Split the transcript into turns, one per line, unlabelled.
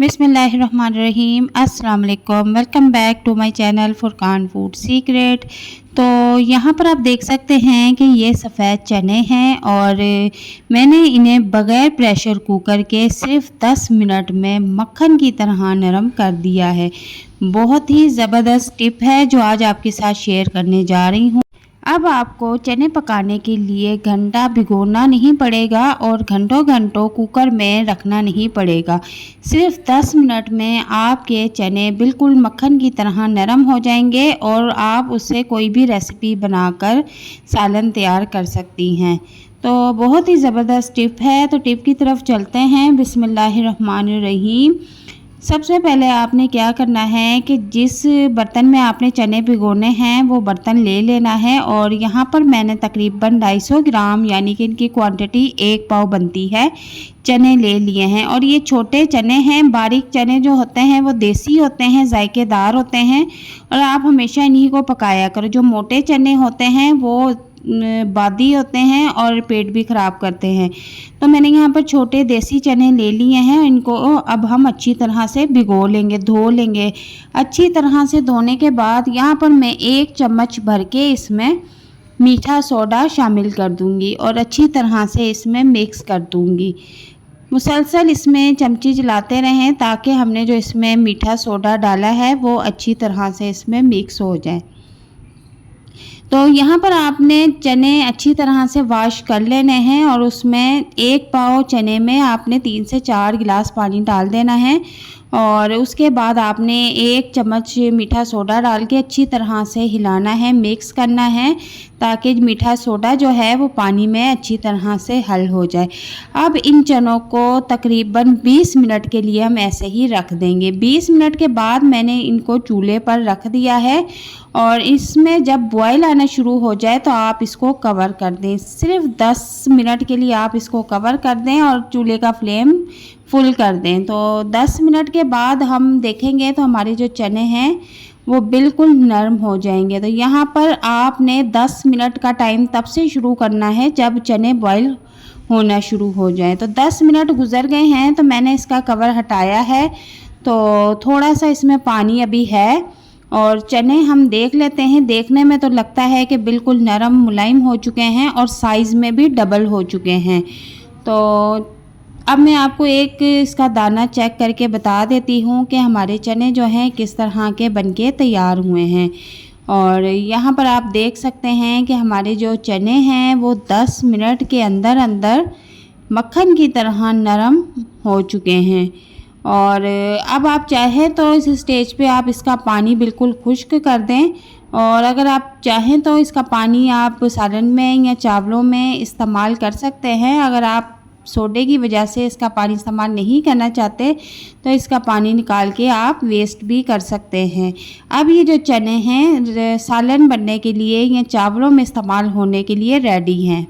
बिस्मिल्लाहिर्रहमानिर्रहीम। अस्सलाम वालेकुम। Welcome back to my channel Furqan food secret. तो यहाँ पर आप देख सकते हैं कि ये सफ़ेद चने हैं और मैंने इन्हें बग़ैर प्रेशर कुकर के सिर्फ 10 मिनट में मक्खन की तरह नरम कर दिया है। बहुत ही ज़बरदस्त टिप है जो आज आपके साथ शेयर करने जा रही हूँ। अब आपको चने पकाने के लिए घंटा भिगोना नहीं पड़ेगा और घंटों घंटों कुकर में रखना नहीं पड़ेगा। सिर्फ 10 मिनट में आपके चने बिल्कुल मक्खन की तरह नरम हो जाएंगे और आप उससे कोई भी रेसिपी बनाकर सालन तैयार कर सकती हैं। तो बहुत ही ज़बरदस्त टिप है। तो टिप की तरफ चलते हैं। बिस्मिल्लाहिर्रहमानिर्रहीम। सबसे पहले आपने क्या करना है कि जिस बर्तन में आपने चने भिगोने हैं वो बर्तन ले लेना है और यहाँ पर मैंने तकरीबन 250 ग्राम यानी कि इनकी क्वांटिटी 1 पाव बनती है चने ले लिए हैं। और ये छोटे चने हैं, बारीक चने जो होते हैं वो देसी होते हैं, जायकेदार होते हैं और आप हमेशा इन्हीं को पकाया करो। जो मोटे चने होते हैं वो बादी होते हैं और पेट भी ख़राब करते हैं। तो मैंने यहाँ पर छोटे देसी चने ले लिए हैं। इनको अब हम अच्छी तरह से भिगो लेंगे, धो लेंगे। अच्छी तरह से धोने के बाद यहाँ पर मैं 1 चम्मच भर के इसमें मीठा सोडा शामिल कर दूँगी और अच्छी तरह से इसमें मिक्स कर दूँगी। मुसलसल इसमें चमची चलाते रहें ताकि हमने जो इसमें मीठा सोडा डाला है वो अच्छी तरह से इसमें मिक्स हो जाए। तो यहाँ पर आपने चने अच्छी तरह से वॉश कर लेने हैं और उसमें 1 पाव चने में आपने 3 से 4 गिलास पानी डाल देना है और उसके बाद आपने 1 चम्मच मीठा सोडा डाल के अच्छी तरह से हिलाना है, मिक्स करना है ताकि मीठा सोडा जो है वो पानी में अच्छी तरह से हल हो जाए। अब इन चनों को तकरीबन 20 मिनट के लिए हम ऐसे ही रख देंगे। 20 मिनट के बाद मैंने इनको चूल्हे पर रख दिया है और इसमें जब बॉयल आना शुरू हो जाए तो आप इसको कवर कर दें। सिर्फ 10 मिनट के लिए आप इसको कवर कर दें और चूल्हे का फ्लेम फुल कर दें। तो 10 मिनट के बाद हम देखेंगे तो हमारे जो चने हैं वो बिल्कुल नरम हो जाएंगे। तो यहाँ पर आपने 10 मिनट का टाइम तब से शुरू करना है जब चने बॉयल होना शुरू हो जाए। तो 10 मिनट गुजर गए हैं तो मैंने इसका कवर हटाया है। तो थोड़ा सा इसमें पानी अभी है और चने हम देख लेते हैं। देखने में तो लगता है कि बिल्कुल नरम मुलायम हो चुके हैं और साइज़ में भी डबल हो चुके हैं। तो अब मैं आपको एक इसका दाना चेक करके बता देती हूँ कि हमारे चने जो हैं किस तरह के बनके तैयार हुए हैं। और यहाँ पर आप देख सकते हैं कि हमारे जो चने हैं वो 10 मिनट के अंदर अंदर मक्खन की तरह नरम हो चुके हैं। और अब आप चाहें तो इस स्टेज पे आप इसका पानी बिल्कुल खुश्क कर दें और अगर आप चाहें तो इसका पानी आप सालन में या चावलों में इस्तेमाल कर सकते हैं। अगर आप सोडे की वजह से इसका पानी इस्तेमाल नहीं करना चाहते तो इसका पानी निकाल के आप वेस्ट भी कर सकते हैं। अब ये जो चने हैं सालन बनने के लिए या चावलों में इस्तेमाल होने के लिए रेडी हैं।